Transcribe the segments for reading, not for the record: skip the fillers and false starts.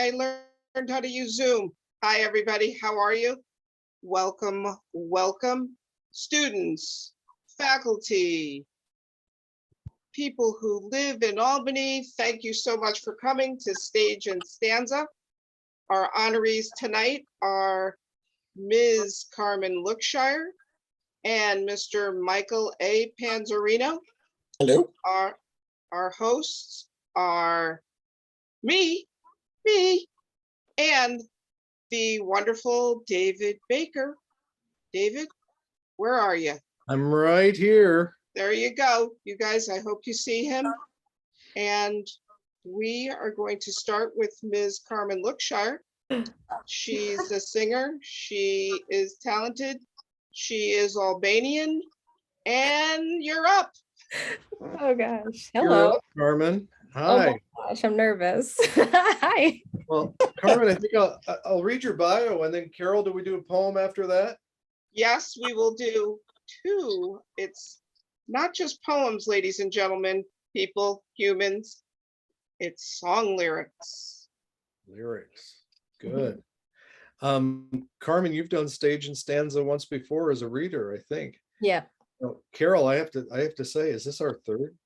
I learned how to use Zoom. Hi, everybody. How are you? Welcome, welcome. Students, faculty, people who live in Albany, thank you so much for coming to Stage and Stanza. Our honorees tonight are Ms. Carmen Lookshire and Mr. Michael A. Panzarino. Hello. Our hosts are me, and the wonderful David Baker. David, where are you? I'm right here. There you go. You guys, I hope you see him. And we are going to start with Ms. Carmen Lookshire. She's a singer. She is talented. She is Albanian. And you're up. Oh gosh. You're Hello. up, Carmen. Hi. Oh my gosh, I'm nervous. Hi. Well, Carmen, I think I'll read your bio, and then Carol, do we do a poem after that? Yes, we will do two. It's not just poems, ladies and gentlemen, people, humans. It's song lyrics. Lyrics. Good. Carmen, you've done Stage and Stanza once before as a reader, I think. Yeah. Carol, I have to say, is this our third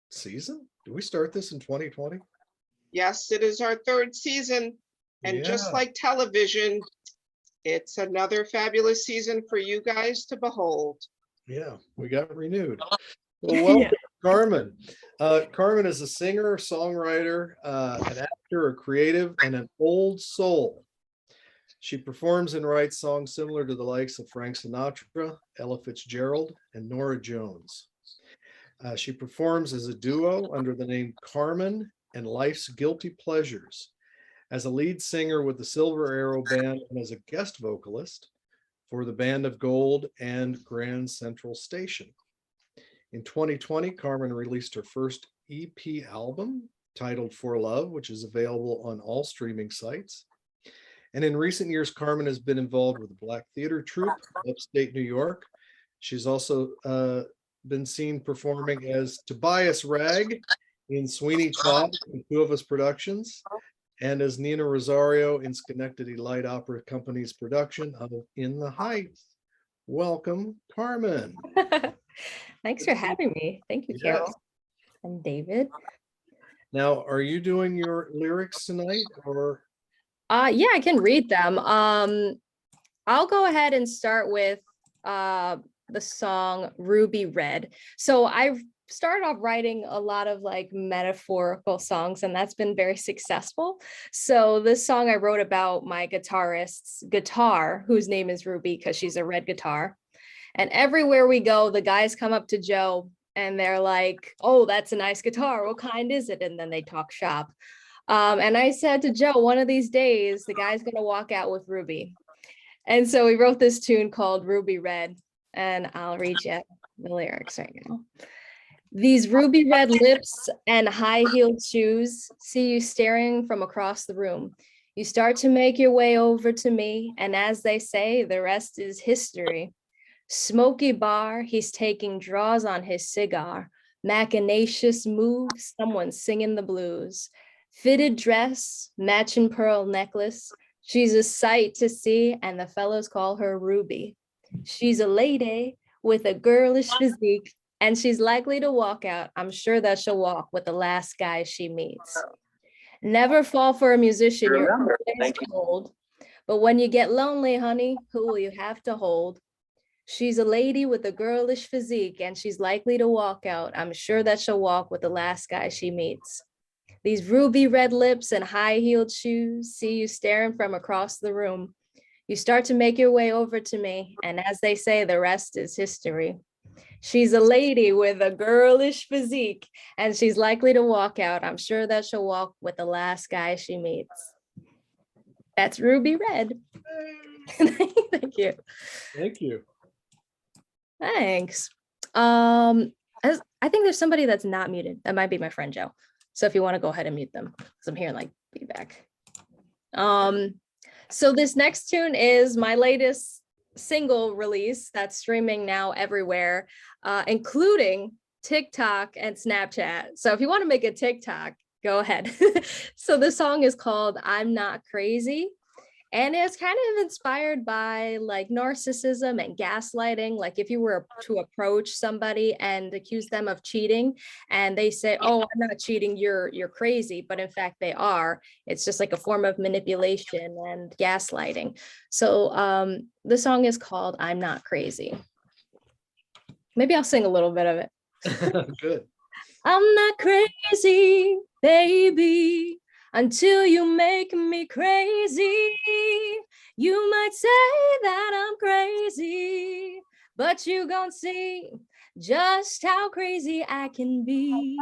season? Did we start this in 2020? Yes, it is our third season. And just Yeah. like television, it's another fabulous season for you guys to behold. Yeah, we got renewed. Well, welcome, Yeah. Carmen. Carmen is a singer, songwriter, an actor, a creative, and an old soul. She performs and writes songs similar to the likes of Frank Sinatra, Ella Fitzgerald, and Norah Jones. She performs as a duo under the name Carmen and Life's Guilty Pleasures, as a lead singer with the Silver Arrow Band, and as a guest vocalist for the Band of Gold and Grand Central Station. In 2020, Carmen released her first EP album titled For Love, which is available on all streaming sites. And in recent years, Carmen has been involved with the Black Theater Troupe, Upstate New York. She's also been seen performing as Toby Ragg in Sweeney Todd and Two of Us productions, and as Nina Rosario in Schenectady Light Opera Company's production of In the Heights. Welcome, Carmen. Thanks for having me. Thank you, Carol. Yes. And David. Now, are you doing your lyrics tonight, or? Yeah, I can read them. I'll go ahead and start with the song Ruby Red. So I've started off writing a lot of like metaphorical songs, and that's been very successful. So this song I wrote about my guitarist's guitar, whose name is Ruby because she's a red guitar. And everywhere we go, the guys come up to Joe and they're like, "Oh, that's a nice guitar. What kind is it?" And then they talk shop. And I said to Joe, one of these days, the guy's going to walk out with Ruby. And so we wrote this tune called Ruby Red, and I'll read you the lyrics right now. These ruby red lips and high-heeled shoes see you staring from across the room. You start to make your way over to me, and as they say, the rest is history. Smoky bar, he's taking draws on his cigar. Machinacious moves, someone singing the blues. Fitted dress, matching pearl necklace. She's a sight to see, and the fellows call her Ruby. She's a lady with a girlish physique, and she's likely to walk out. I'm sure that she'll walk with the last guy she meets. Never fall for a musician, you're always told. But when you get lonely, honey, who will you have to hold? She's a lady with a girlish physique, and she's likely to walk out. I'm sure that she'll walk with the last guy she meets. These ruby red lips and high-heeled shoes see you staring from across the room. You start to make your way over to me, and as they say, the rest is history. She's a lady with a girlish physique, and she's likely to walk out. I'm sure that she'll walk with the last guy she meets. That's Ruby Red. Thank you. Thank you. Thanks. I think there's somebody that's not muted. That might be my friend Joe. So if you want to go ahead and mute them, because I'm hearing like feedback. So this next tune is my latest single release that's streaming now everywhere, including TikTok and Snapchat. So if you want to make a TikTok, go ahead. So the song is called I'm Not Crazy. And it's kind of inspired by like narcissism and gaslighting. Like if you were to approach somebody and accuse them of cheating and they say, oh, I'm not cheating, you're crazy. But in fact, they are. It's just like a form of manipulation and gaslighting. So the song is called I'm Not Crazy. Maybe I'll sing a little bit of it. Good. I'm not crazy, baby, until you make me crazy. You might say that I'm crazy, but you gon' see just how crazy I can be.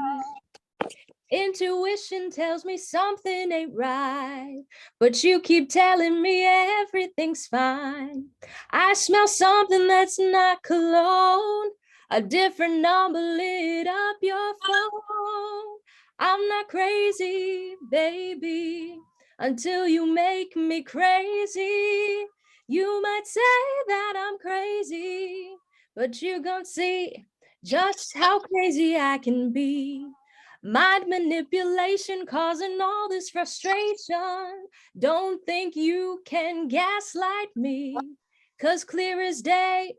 Intuition tells me something ain't right, but you keep telling me everything's fine. I smell something that's not cologne. A different number lit up your phone. I'm not crazy, baby, until you make me crazy. You might say that I'm crazy, but you gon' see just how crazy I can be. Mind manipulation causing all this frustration. Don't think you can gaslight me, 'cause clear as day,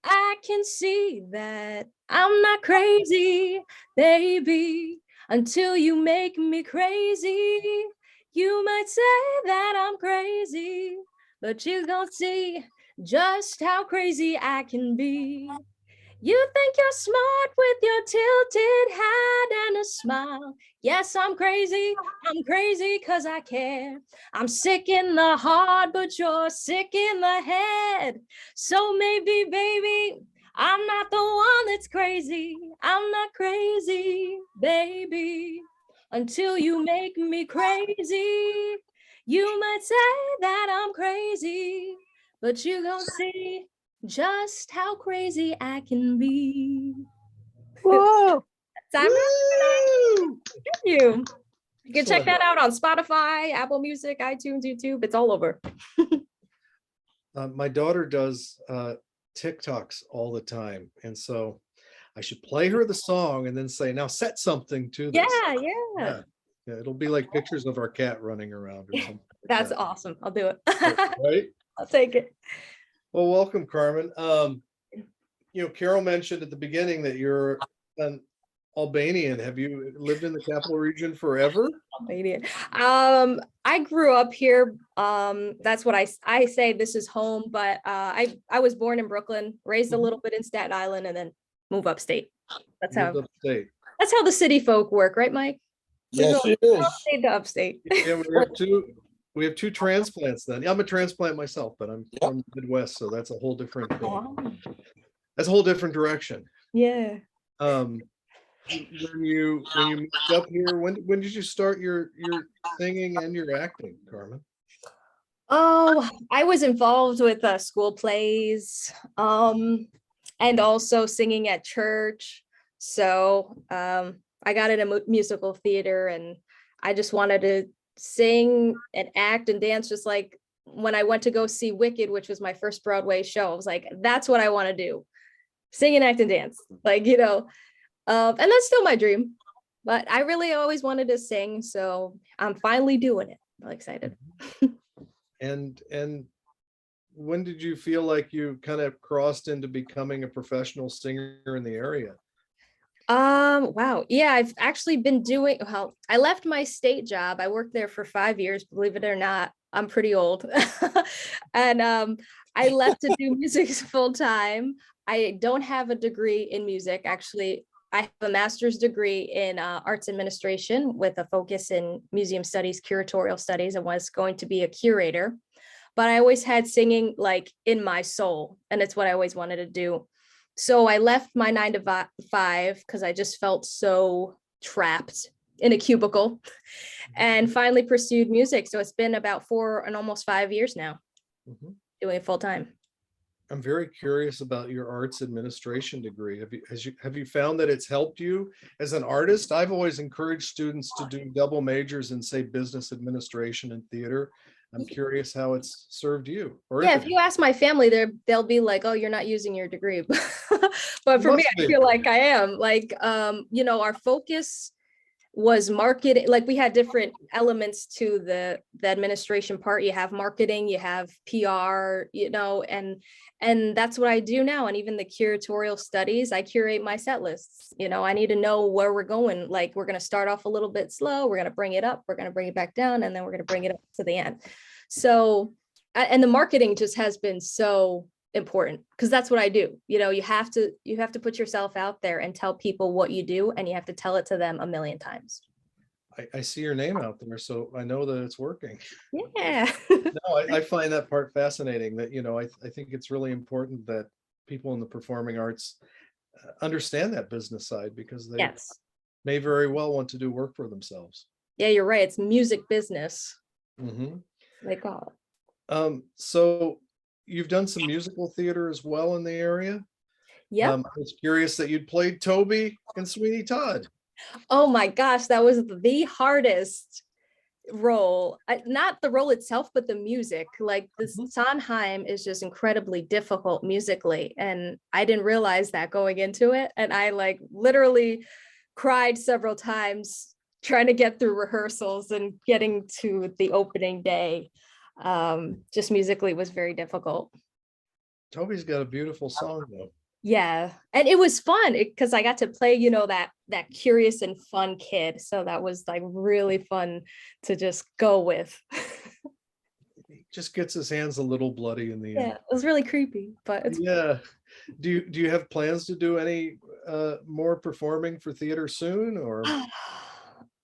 I can see that I'm not crazy, baby, until you make me crazy. You might say that I'm crazy, but you gon' see just how crazy I can be. You think you're smart with your tilted hat and a smile. Yes, I'm crazy 'cause I care. I'm sick in the heart, but you're sick in the head. So maybe, baby, I'm not the one that's crazy. I'm not crazy, baby, until you make me crazy. You might say that I'm crazy, but you gon' see just how crazy I can be. Whoa. Thank you. You can check that out on Spotify, Apple Music, iTunes, YouTube. It's all over. My daughter does TikToks all the time. And so I should play her the song and then say, now set something to this. Yeah. Yeah, it'll be like pictures of our cat running around or something. like That's that. awesome. I'll do it. Right? I'll take it. Well, welcome, Carmen. Carol mentioned at the beginning that you're an Albanian. Have you lived in the capital region forever? Albanian. I grew up here. That's what I say this is home, but I was born in Brooklyn, raised a little bit in Staten Island, and then move upstate. That's Moved upstate. how the city folk work, right, Mike? Yes, it is. Upstate to upstate. Yeah, we have two transplants then. I'm a transplant myself, but I'm from the Midwest, so that's a whole different thing. That's a whole different direction. Yeah. When you moved up here, when did you start your singing and your acting, Carmen? Oh, I was involved with school plays, and also singing at church. So I got into musical theater, and I just wanted to sing and act and dance, just like when I went to go see Wicked, which was my first Broadway show. I was like, that's what I want to do. Sing and act and dance. Like, and that's still my dream. But I really always wanted to sing, so I'm finally doing it. I'm excited. And when did you feel like you kind of crossed into becoming a professional singer in the area? Wow. Yeah, I've actually been I left my state job. I worked there for 5 years, believe it or not. I'm pretty old. And I left to do music full time. I don't have a degree in music. Actually, I have a master's degree in arts administration with a focus in museum studies, curatorial studies, and was going to be a curator. But I always had singing like in my soul, and it's what I always wanted to do. So I left my 9 to 5 because I just felt so trapped in a cubicle, and finally pursued music. So it's been about 4 and almost 5 years now, doing it full time. I'm very curious about your arts administration degree. Have you found that it's helped you as an artist? I've always encouraged students to do double majors in, say, business administration and theater. I'm curious how it's served you. Yeah, if you ask my family, they'll be like, "Oh, you're not using your degree." But for me, I feel like I am. Like, our focus was marketing. Like we had different elements to the administration part. You have marketing, you have PR, and that's what I do now. And even the curatorial studies, I curate my set lists. I need to know where we're going. Like we're going to start off a little bit slow. We're going to bring it up. We're going to bring it back down. And then we're going to bring it up to the end. So, and the marketing just has been so important because that's what I do. You have to put yourself out there and tell people what you do, and you have to tell it to them a million times. I see your name out there, so I know that it's working. Yeah. No, I find that part fascinating, that, I think it's really important that people in the performing arts understand that business side, because they Yes. may very well want to do work for themselves. Yeah, you're right. It's music business. Mm-hmm. They call it. So you've done some musical theater as well in the area. Yeah. I was curious that you'd played Toby and Sweeney Todd. Oh my gosh, that was the hardest role. Not the role itself, but the music. Like this Sondheim is just incredibly difficult musically, and I didn't realize that going into it. And I literally cried several times trying to get through rehearsals and getting to the opening day. Just musically was very difficult. Toby's got a beautiful song though. Yeah, and it was fun because I got to play, that curious and fun kid. So that was really fun to just go with. He just gets his hands a little bloody in the end. Yeah, it was really creepy, but it's Yeah. Do you have plans to do any more performing for theater soon, or?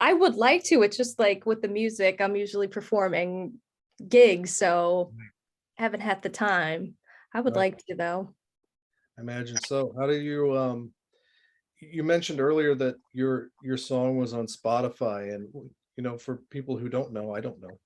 I would like to. It's just with the music, I'm usually performing gigs, so I haven't had the time. I would like to though. I imagine so. How do you you mentioned earlier that your song was on Spotify, and for people who don't know, I don't know,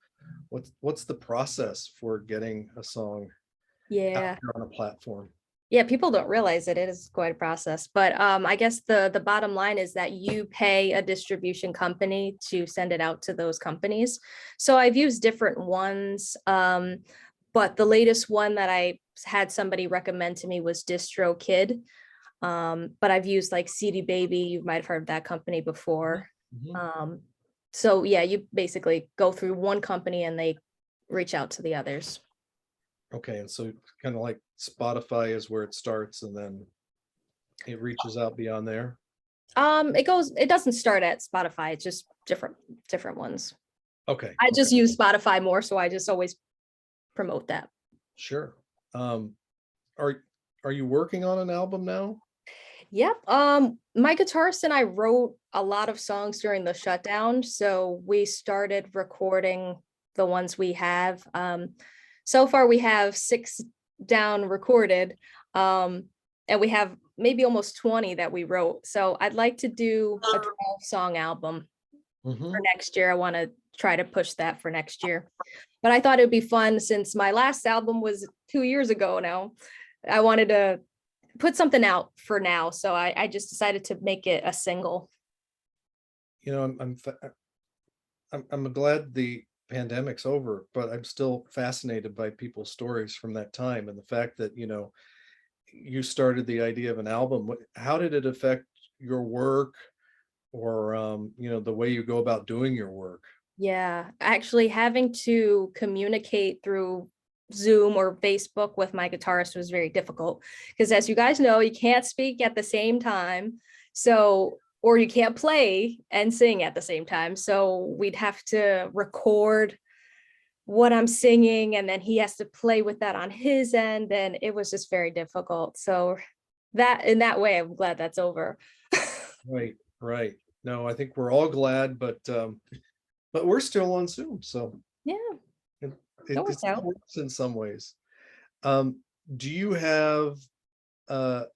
what's the process for getting a song out there on a platform? Yeah, people don't realize it is quite a process, but I guess the bottom line is that you pay a distribution company to send it out to those companies. So I've used different ones, but the latest one that I had somebody recommend to me was DistroKid. But I've used CD Baby. You might have heard of that company before. Mm-hmm. So yeah, you basically go through one company and they reach out to the others. Okay, and so kind of like Spotify is where it starts, and then it reaches out beyond there. It doesn't start at Spotify. It's just different ones. Okay. I just use Spotify more, so I just always promote that. Sure. Are you working on an album now? Yep. My guitarist and I wrote a lot of songs during the shutdown, so we started recording the ones we have. So far we have 6 down recorded, and we have maybe almost 20 that we wrote. So I'd like to do a 12-song album for next year. I want to try to push that for next year. But I thought it'd be fun, since my last album was 2 years ago now. I wanted to put something out for now. So I just decided to make it a single. I'm glad the pandemic's over, but I'm still fascinated by people's stories from that time, and the fact that, you started the idea of an album. How did it affect your work, or, the way you go about doing your work? Yeah, actually having to communicate through Zoom or Facebook with my guitarist was very difficult, because as you guys know, you can't speak at the same time. So, or you can't play and sing at the same time. So we'd have to record what I'm singing, and then he has to play with that on his end. And it was just very difficult. So that, in that way, I'm glad that's over. Right. No, I think we're all glad, but we're still on Zoom. So yeah, it still works in some ways. Do you have a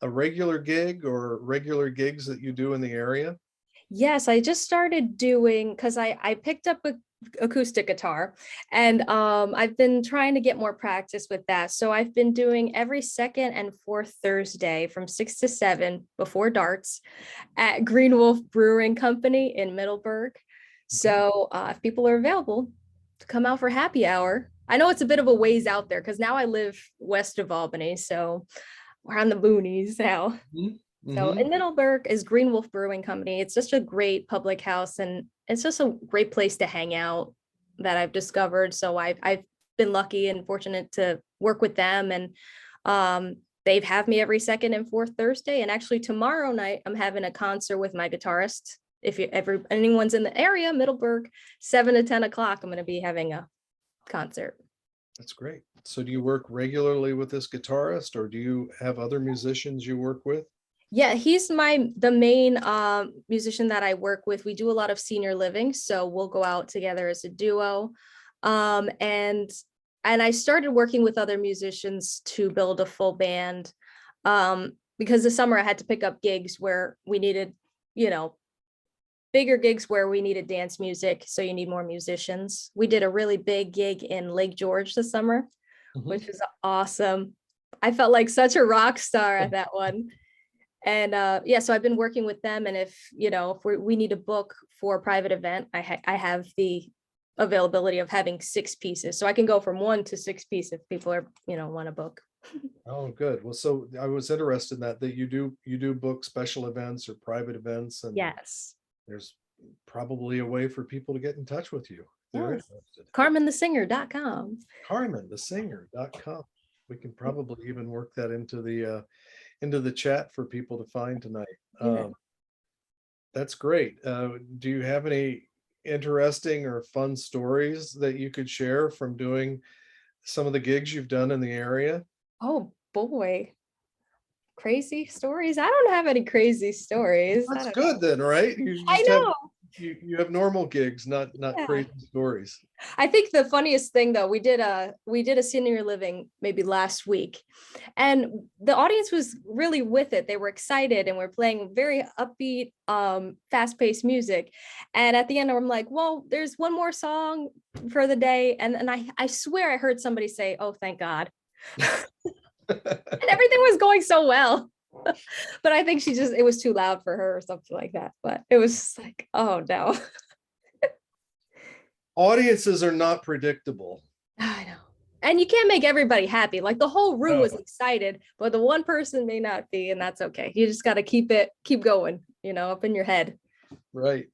regular gig or regular gigs that you do in the area? Yes, I just started doing, because I picked up a acoustic guitar, and I've been trying to get more practice with that. So I've been doing every second and fourth Thursday from 6 to 7 before darts at Green Wolf Brewing Company in Middleburg. So if people are available to come out for happy hour, I know it's a bit of a ways out there because now I live west of Albany, so we're on the boonies now. So in Middleburg is Green Wolf Brewing Company. It's just a great public house, and it's just a great place to hang out that I've discovered. So I've been lucky and fortunate to work with them, and they've had me every second and fourth Thursday. And actually tomorrow night I'm having a concert with my guitarist. If anyone's in the area, Middleburg, 7 to 10 o'clock, I'm going to be having a concert. That's great. So do you work regularly with this guitarist, or do you have other musicians you work with? Yeah, he's the main musician that I work with. We do a lot of senior living, so we'll go out together as a duo. And I started working with other musicians to build a full band, because this summer I had to pick up gigs where we needed, bigger gigs where we needed dance music. So you need more musicians. We did a really big gig in Lake George this summer, which is awesome. I felt like such a rock star at that one. And so I've been working with them. And if we need a book for a private event, I have the availability of having 6 pieces. So I can go from 1 to 6 pieces if people are, want a book. Oh, good. Well, so I was interested in that you do book special events or private events. And yes, there's probably a way for people to get in touch with you. Yes. CarmenTheSinger.com. CarmenTheSinger.com. We can probably even work that into the chat for people to find tonight. Yeah. That's great. Do you have any interesting or fun stories that you could share from doing some of the gigs you've done in the area? Oh boy. Crazy stories? I don't have any crazy stories. That's good then, right? I know. You have normal gigs, not crazy stories. I think the funniest thing though, we did a senior living maybe last week, and the audience was really with it. They were excited, and we're playing very upbeat, fast-paced music. And at the end, I'm like, well, there's one more song for the day. And I swear I heard somebody say, "Oh, thank God." And everything was going so well. But I think it was too loud for her or something like that. But it was just like, oh no. Audiences are not predictable. I know. And you can't make everybody happy. Like the whole room was excited, but the one person may not be, and that's okay. You just got to keep going, up in your head. Right.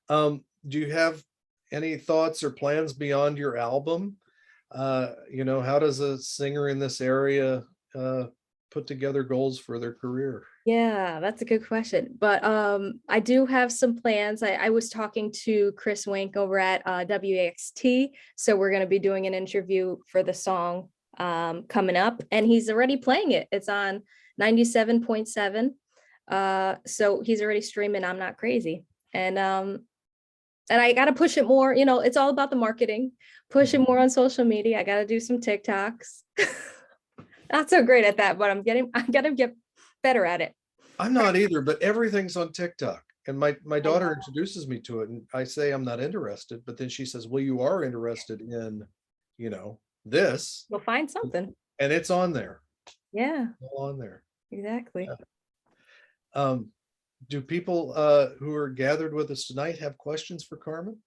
Do you have any thoughts or plans beyond your album? How does a singer in this area put together goals for their career? Yeah, that's a good question. But I do have some plans. I was talking to Chris Wink over at WAXT. So we're going to be doing an interview for the song coming up, and he's already playing it. It's on 97.7. So he's already streaming I'm Not Crazy. And I got to push it more. It's all about the marketing. Push it more on social media. I got to do some TikToks. Not so great at that, but I got to get better at it. I'm not either, but everything's on TikTok. And my daughter introduces me to it, and I say I'm not interested, but then she says, well, you are interested in, this. We'll find something. And it's on there. Yeah. All on there. Exactly. Yeah. Do people who are gathered with us tonight have questions for Carmen?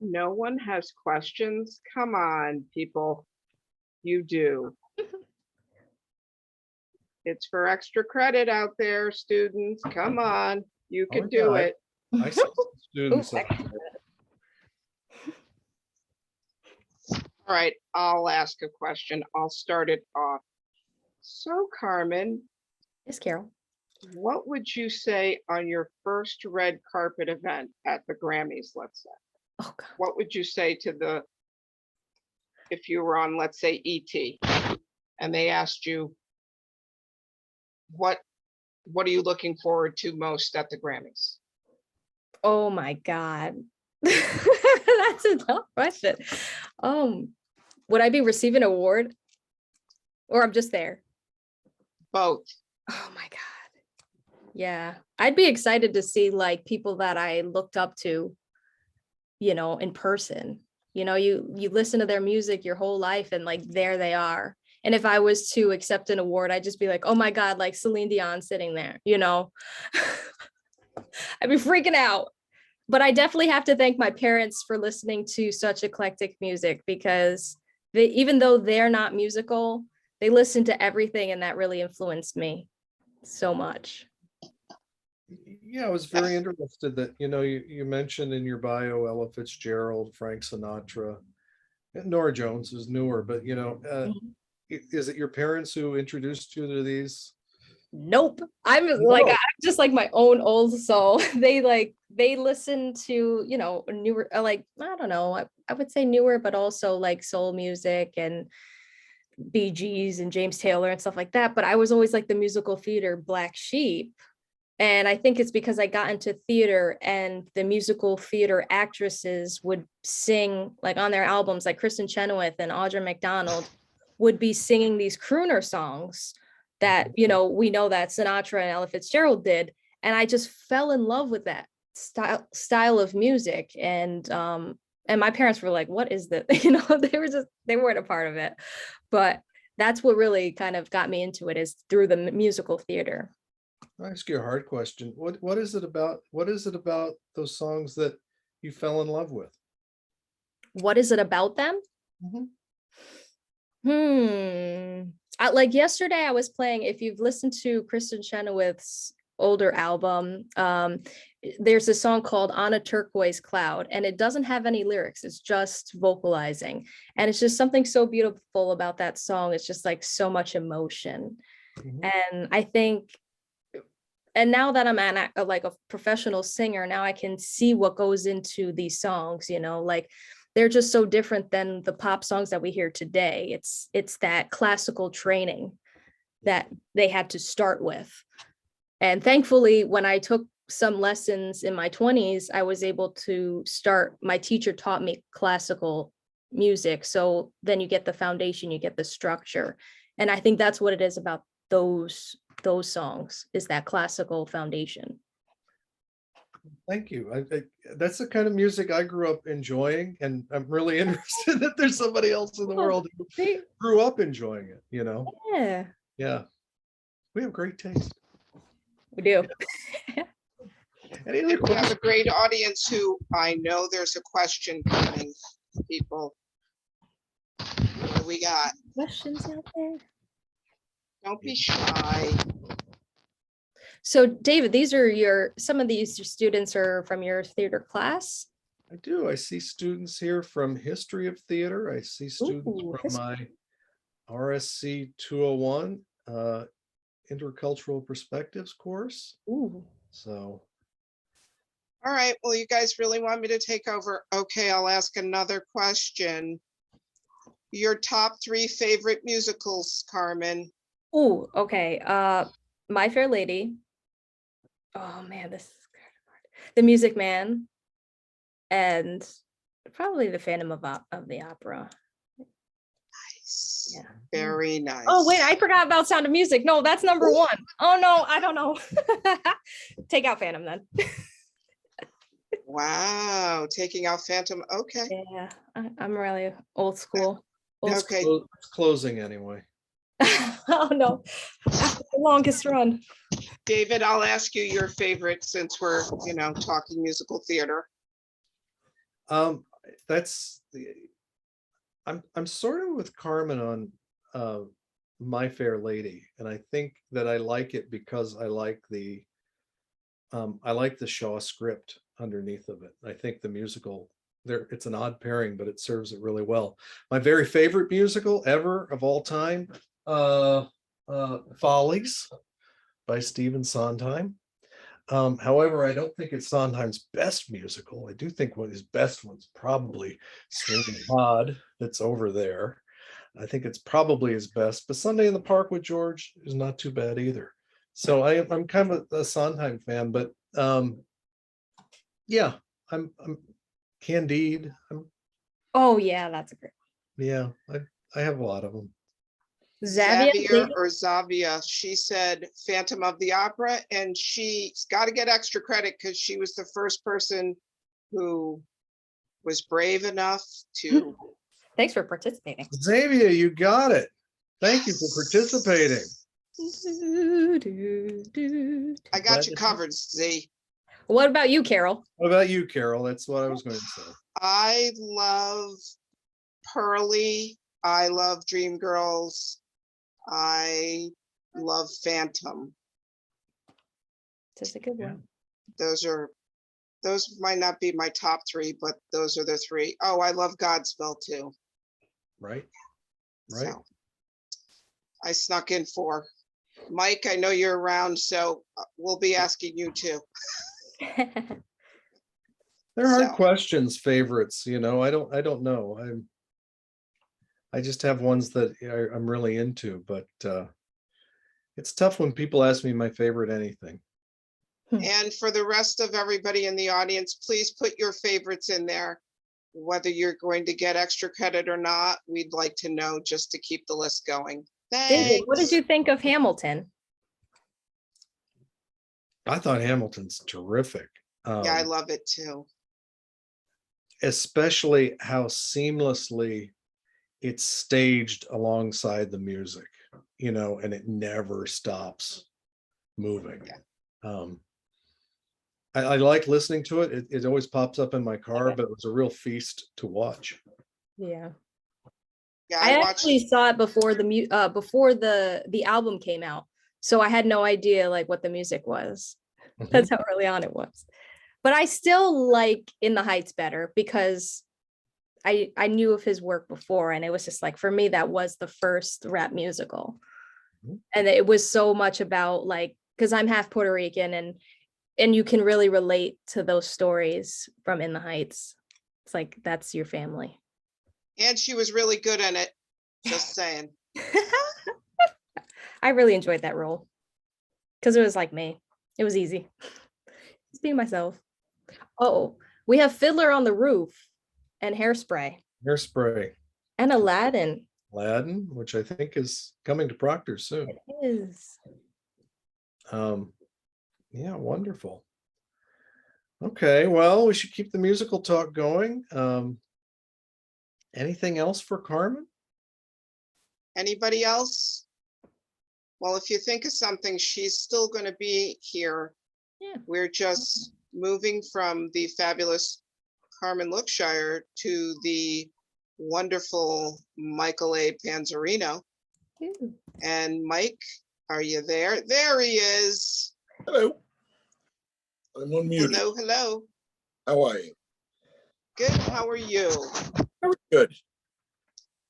No one has questions. Come on, people. You do. It's for extra credit out there, students. Come on. You can do it. I see students. Ooh, All right, I'll ask a question. I'll start it off. So, Carmen, Yes, Carol. what would you say on your first red carpet event at the Grammys, let's say? Oh, God. What would you say to if you were on, let's say, ET, and they asked you, what are you looking forward to most at the Grammys? Oh my God. That's a tough question. Would I be receiving an award, or I'm just there? Both. Oh my God. Yeah. I'd be excited to see like people that I looked up to, in person. You listen to their music your whole life, and like there they are. And if I was to accept an award, I'd just be like, oh my God, like Celine Dion sitting there, I'd be freaking out. But I definitely have to thank my parents for listening to such eclectic music, because even though they're not musical, they listened to everything, and that really influenced me so much. Yeah, I was very interested that, you mentioned in your bio Ella Fitzgerald, Frank Sinatra, and Norah Jones is newer, but is it your parents who introduced you to these? Nope. I'm just like my own old soul. They listen to, newer, like, I don't know, I would say newer, but also like soul music and Bee Gees and James Taylor and stuff like that. But I was always like the musical theater black sheep. And I think it's because I got into theater, and the musical theater actresses would sing like on their albums, like Kristen Chenoweth and Audra McDonald would be singing these crooner songs that, we know that Sinatra and Ella Fitzgerald did. And I just fell in love with that style of music. And my parents were like, what is that? They weren't a part of it. But that's what really kind of got me into it, is through the musical theater. I'll ask you a hard question. What is it about those songs that you fell in love with? What is it about them? Like yesterday I was playing, if you've listened to Kristen Chenoweth's older album, there's a song called On a Turquoise Cloud, and it doesn't have any lyrics. It's just vocalizing. And it's just something so beautiful about that song. It's just like so much emotion. And I think, and now that I'm like a professional singer, now I can see what goes into these songs, like they're just so different than the pop songs that we hear today. It's that classical training that they had to start with. And thankfully, when I took some lessons in my 20s, I was able to my teacher taught me classical music. So then you get the foundation, you get the structure. And I think that's what it is about those songs, is that classical foundation. Thank you. That's the kind of music I grew up enjoying, and I'm really interested that there's somebody else in the world who grew up enjoying it, Yeah. We have great taste. We do. We have a great audience who I know there's a question coming, people. What do we got? Questions out there? Don't be shy. So David, some of these students are from your theater class? I do. I see students here from History of Theater. I see students from my RSC 201 Intercultural Perspectives course. So. All right. Well, you guys really want me to take over? Okay, I'll ask another question. Your top 3 favorite musicals, Carmen? Okay. My Fair Lady. Oh man, this is hard. The Music Man, and probably the Phantom of the Opera. Nice. Yeah. Very nice. Oh wait, I forgot about Sound of Music. No, that's number 1. Oh no, I don't know. Take out Phantom then. Wow, taking out Phantom. Okay. Yeah, I'm really old school. Okay. It's closing anyway. Oh no, after the longest run. David, I'll ask you your favorite, since we're, talking musical theater. I'm sort of with Carmen on My Fair Lady, and I think that I like it because I like the Shaw script underneath of it. I think the musical it's an odd pairing, but it serves it really well. My very favorite musical ever of all time, Follies by Stephen Sondheim. However, I don't think it's Sondheim's best musical. I do think one of his best ones, probably Sweeney Todd, that's over there. I think it's probably his best, but Sunday in the Park with George is not too bad either. So I'm kind of a Sondheim fan, but yeah, I'm Candide. Oh yeah, that's a great one. Yeah, I have a lot of them. Zavia, she said Phantom of the Opera, and she's got to get extra credit because she was the first person who was brave enough to. Thanks for participating. Xavier, you got it. Thank you for participating. I got you covered, Z. What about you, Carol? What about you, Carol? That's what I was going to say. I love Pearly. I love Dreamgirls. I love Phantom. That's a good Yeah. one. Those might not be my top three, but those are the three. Oh, I love Godspell too. Right. Right. So I snuck in 4. Mike, I know you're around, so we'll be asking you too. They're hard So- questions, favorites, you know, I don't know. I just have ones that I'm really into, but it's tough when people ask me my favorite anything. And for the rest of everybody in the audience, please put your favorites in there. Whether you're going to get extra credit or not, we'd like to know just to keep the list going. David, what did Thanks. you think of Hamilton? I thought Hamilton's terrific. Yeah, I love it too. Especially how seamlessly it's staged alongside the music, you know, and it never stops moving. I like listening to it. It always pops up in my car, but it was a real feast to watch. Yeah. Yeah, I I watched. actually saw it before before the album came out. So I had no idea like what the music was. That's how early on it was. But I still like In the Heights better because I knew of his work before, and it was just like, for me, that was the first rap musical. Mhm. And it was so much about like, because I'm half Puerto Rican, and you can really relate to those stories from In the Heights. It's like, that's your family. And she was really good in it. Just saying. I really enjoyed that role because it was like me. It was easy. Just being myself. Oh, we have Fiddler on the Roof and Hairspray Hairspray, and Aladdin. Aladdin, which I think is coming to Proctor soon. It is. Yeah, wonderful. Okay, well, we should keep the musical talk going. Anything else for Carmen? Anybody else? Well, if you think of something, she's still going to be here. Yeah. We're just moving from the fabulous Carmen Lookshire to the wonderful Michael A. Panzarino. Ooh. And Mike, are you there? There he is. Hello. I'm unmuted. Hello, hello. How are you? Good, how are you? Very good.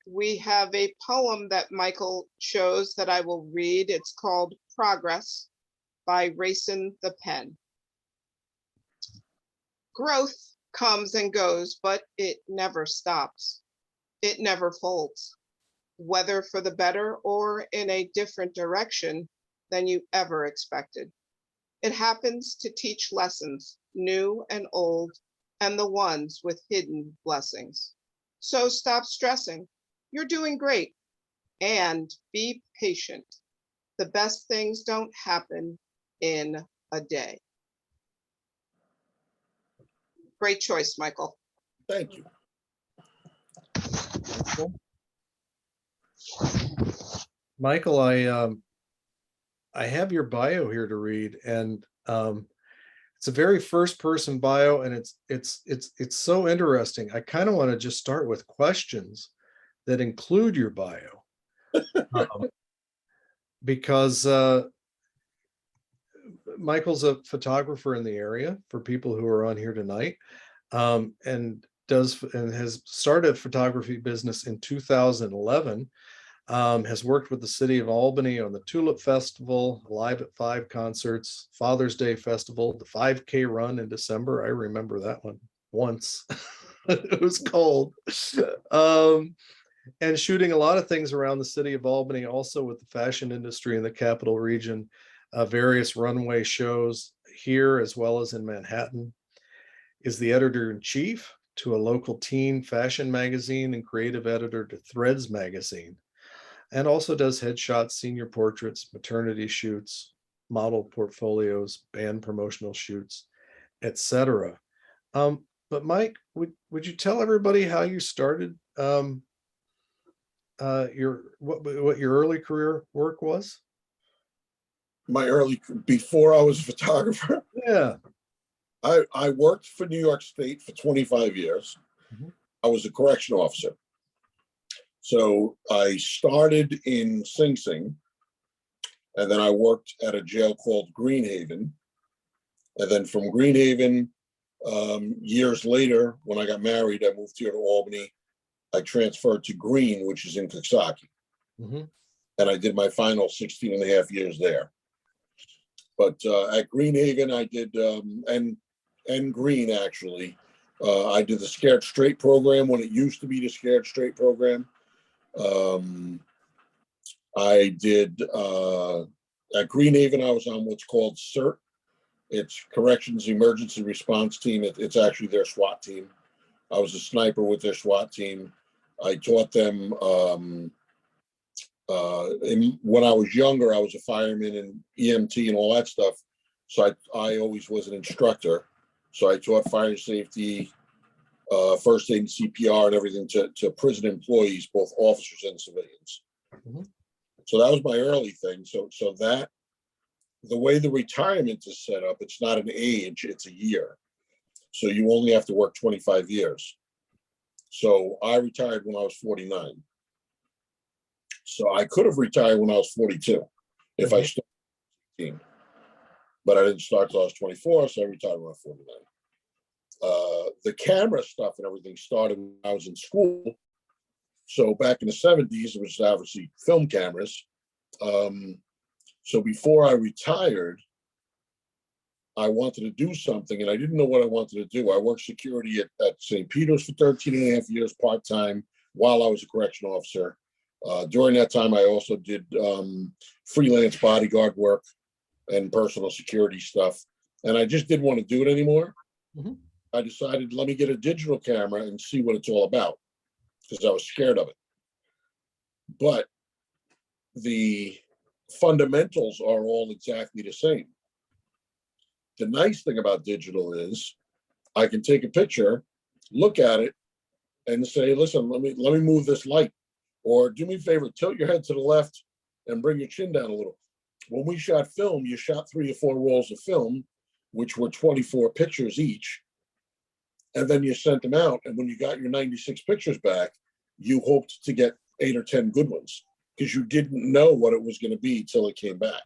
We have a poem that Michael chose that I will read. It's called Progress by Racing the Pen. Growth comes and goes, but it never stops. It never folds, whether for the better or in a different direction than you ever expected. It happens to teach lessons, new and old, and the ones with hidden blessings. So stop stressing. You're doing great. And be patient. The best things don't happen in a day. Great choice, Michael. Thank you. Michael, I have your bio here to read, and it's a very first person bio, and it's so interesting. I kind of want to just start with questions that include your bio, because Michael's a photographer in the area for people who are on here tonight, and has started a photography business in 2011. Has worked with the City of Albany on the Tulip Festival, Live at 5 concerts, Father's Day Festival, the 5K run in December. I remember that one once. It was cold. And shooting a lot of things around the City of Albany, also with the fashion industry in the capital region, various runway shows here as well as in Manhattan. Is the editor-in-chief to a local teen fashion magazine and creative editor to Threads magazine, and also does headshots, senior portraits, maternity shoots, model portfolios, band promotional shoots, etc. But Mike, would you tell everybody how you started what your early career work was? Before I was a photographer, Yeah. I worked for New York State for 25 years. Mhm. I was a correctional officer. So I started in Sing Sing, and then I worked at a jail called Greenhaven. And then from Greenhaven, years later, when I got married, I moved here to Albany. I transferred to Green, which is in Coxsackie. Mhm. And I did my final 16 and a half years there. But at Greenhaven, I did, and Green actually, I did the Scared Straight program when it used to be the Scared Straight program. I did, at Greenhaven, I was on what's called CERT. It's Corrections Emergency Response Team. It's actually their SWAT team. I was a sniper with their SWAT team. I taught them, when I was younger, I was a fireman and EMT and all that stuff. So I always was an instructor. So I taught fire safety, first aid and CPR and everything to prison employees, both officers and civilians. Mhm. So that was my early thing. So that, the way the retirement is set up, it's not an age, it's a year. So you only have to work 25 years. So I retired when I was 49. So I could have retired when I was 42 if I started 18. But I didn't start till I was 24, so I retired when I was 49. The camera stuff and everything started when I was in school. So back in the 70s, it was obviously film cameras. So before I retired, I wanted to do something and I didn't know what I wanted to do. I worked security at St. Peter's for 13 and a half years part-time while I was a correctional officer. During that time, I also did freelance bodyguard work and personal security stuff. And I just didn't want to do it anymore. Mhm. I decided, let me get a digital camera and see what it's all about, because I was scared of it. But the fundamentals are all exactly the same. The nice thing about digital is I can take a picture, look at it, and say, listen, let me move this light. Or do me a favor, tilt your head to the left and bring your chin down a little. When we shot film, you shot 3 or 4 rolls of film, which were 24 pictures each. And then you sent them out. And when you got your 96 pictures back, you hoped to get 8 or 10 good ones because you didn't know what it was going to be till it came back.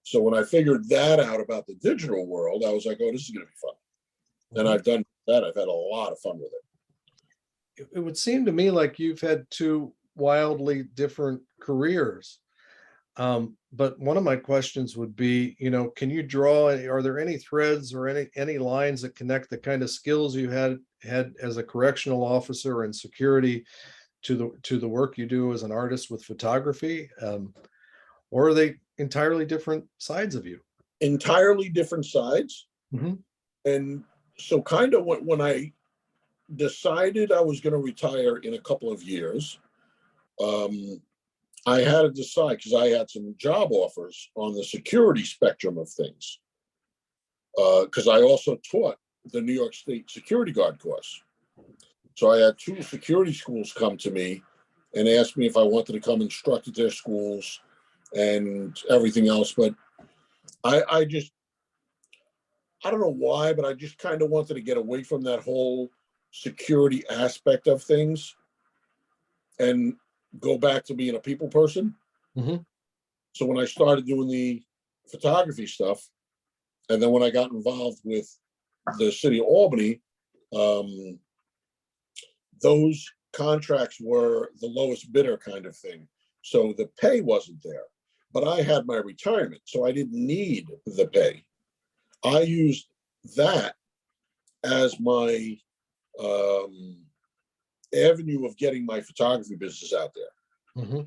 So when I figured that out about the digital world, I was like, oh, this is going to be fun. And I've done that. I've had a lot of fun with it. It would seem to me like you've had 2 wildly different careers. But one of my questions would be, can you draw, are there any threads or any lines that connect the kind of skills you had as a correctional officer and security to the work you do as an artist with photography? Or are they entirely different sides of you? Entirely different sides. Mm-hmm. And so kind of when I decided I was going to retire in a couple of years, I had to decide, because I had some job offers on the security spectrum of things, because I also taught the New York State security guard course. So I had 2 security schools come to me and ask me if I wanted to come instruct at their schools and everything else. But I don't know why, but I just kind of wanted to get away from that whole security aspect of things and go back to being a people person. Mm-hmm. So when I started doing the photography stuff, and then when I got involved with the City of Albany, those contracts were the lowest bidder kind of thing. So the pay wasn't there, but I had my retirement, so I didn't need the pay. I used that as my avenue of getting my photography business out there. Mm-hmm.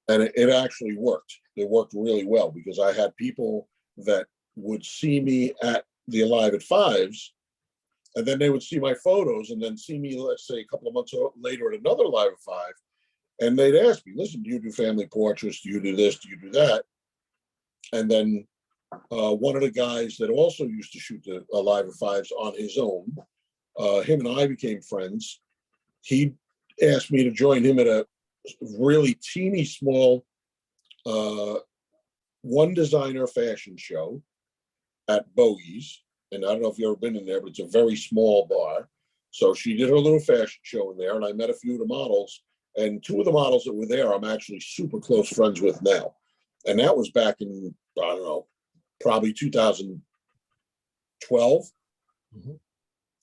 And it actually worked. It worked really well because I had people that would see me at the Alive at Fives, and then they would see my photos and then see me, let's say, a couple of months later at another Live at Five. And they'd ask me, listen, do you do family portraits? Do you do this? Do you do that? And then one of the guys that also used to shoot the Live at Fives on his own, him and I became friends. He asked me to join him at a really teeny small one designer fashion show at Bogey's. And I don't know if you've ever been in there, but it's a very small bar. So she did her little fashion show in there, and I met a few of the models. And two of the models that were there, I'm actually super close friends with now. And that was back in, I don't know, probably 2012. Mhm.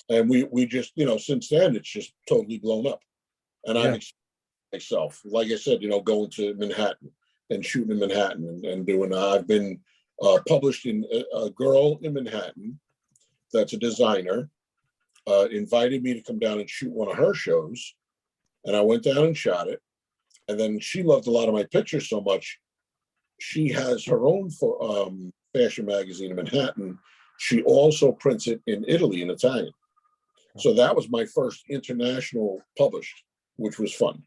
And we just, since then, it's just totally blown up. And Yeah. myself, like I said, going to Manhattan and shooting in Manhattan and doing, I've been published in a girl in Manhattan that's a designer, invited me to come down and shoot one of her shows. And I went down and shot it. And then she loved a lot of my pictures so much. She has her own fashion magazine in Manhattan. She also prints it in Italy in Italian. So that was my first international published, which was fun.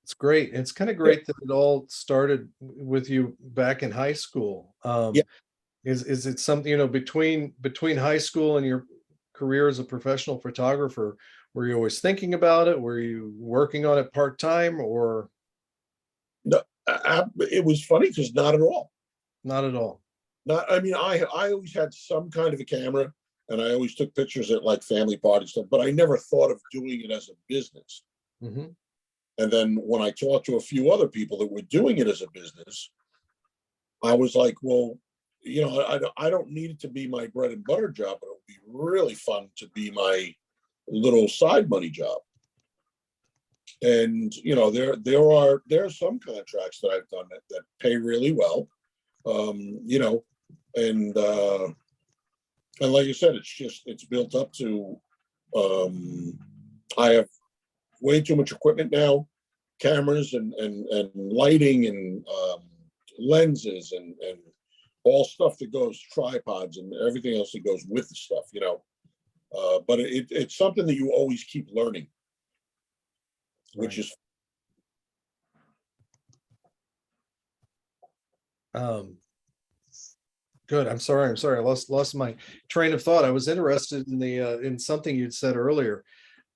It's great. It's kind of great that it all started with you back in high school. Yeah. Is it something, between high school and your career as a professional photographer, were you always thinking about it? Were you working on it part-time or? No, it was funny because not at all. Not at all. I always had some kind of a camera and I always took pictures at like family parties stuff, but I never thought of doing it as a business. Mm-hmm. And then when I talked to a few other people that were doing it as a business, I was like, well, I don't need it to be my bread and butter job, but it would be really fun to be my little side money job. And there are some contracts that I've done that pay really well, and like you said, it's built up to I have way too much equipment now, cameras and lighting and lenses and all stuff that goes, tripods and everything else that goes with the stuff, but it's something that you always keep learning, which is good. I'm sorry. I lost my train of thought. I was interested in in something you'd said earlier.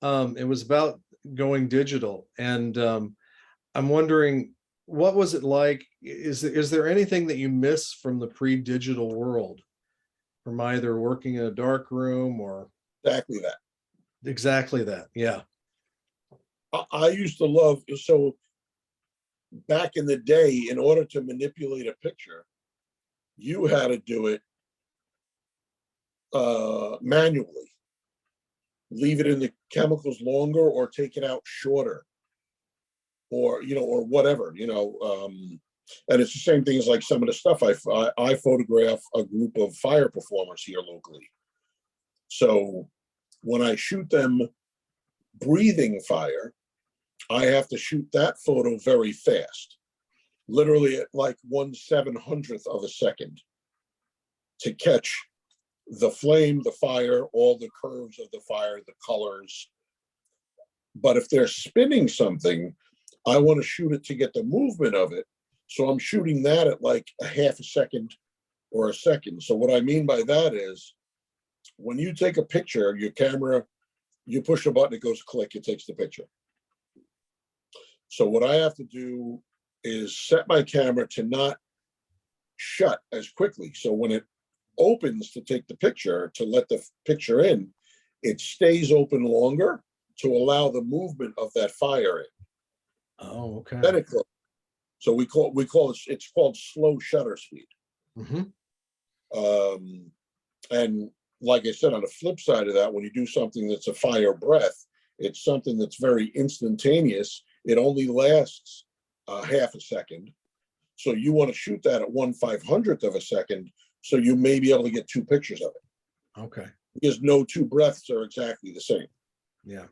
It was about going digital, and I'm wondering, what was it like? Is there anything that you miss from the pre-digital world, from either working in a dark room or? Exactly that. Yeah. I used to love, so back in the day, in order to manipulate a picture, you had to do it manually, leave it in the chemicals longer or take it out shorter, or whatever, and it's the same thing as like some of the stuff I photograph a group of fire performers here locally. So when I shoot them breathing fire, I have to shoot that photo very fast, literally at like 1/700th of a second, to catch the flame, the fire, all the curves of the fire, the colors. But if they're spinning something, I want to shoot it to get the movement of it. So I'm shooting that at like a half a second or a second. So what I mean by that is, when you take a picture, your camera, you push a button, it goes click, it takes the picture. So what I have to do is set my camera to not shut as quickly. So when it opens to take the picture, to let the picture in, it stays open longer to allow the movement of that fire in. Oh, okay. Then it closes. So we call it, it's called slow shutter speed. Mm-hmm. And like I said, on the flip side of that, when you do something that's a fire breath, it's something that's very instantaneous. It only lasts half a second. So you want to shoot that at 1/500th of a second, so you may be able to get two pictures of it. Okay. Because no two breaths are exactly the same. Yeah.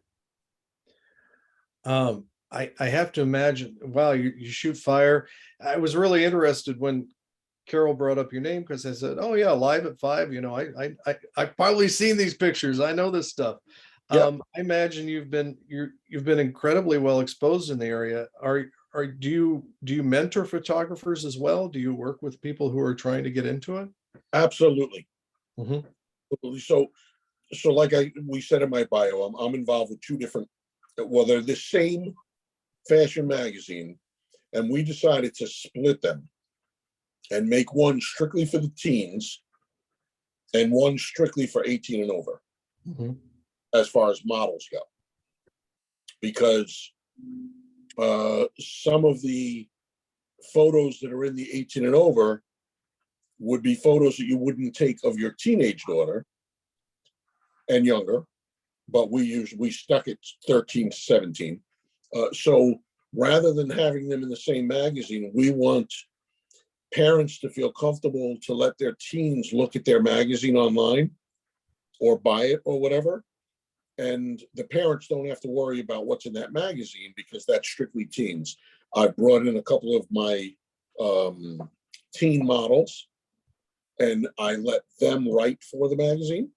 I have to imagine, wow, you shoot fire. I was really interested when Carol brought up your name, because I said, oh yeah, Live at 5, I've probably seen these pictures. I know this stuff. Yep. I imagine you've been incredibly well exposed in the area. Do you mentor photographers as well? Do you work with people who are trying to get into it? Absolutely. Mm-hmm. So like we said in my bio, I'm involved with two different, well, they're the same fashion magazine, and we decided to split them and make one strictly for the teens and one strictly for 18 and over, Mm-hmm. as far as models go. Because some of the photos that are in the 18 and over would be photos that you wouldn't take of your teenage daughter and younger, but we stuck at 13 to 17. So rather than having them in the same magazine, we want parents to feel comfortable to let their teens look at their magazine online or buy it or whatever. And the parents don't have to worry about what's in that magazine because that's strictly teens. I brought in a couple of my teen models and I let them write for the magazine.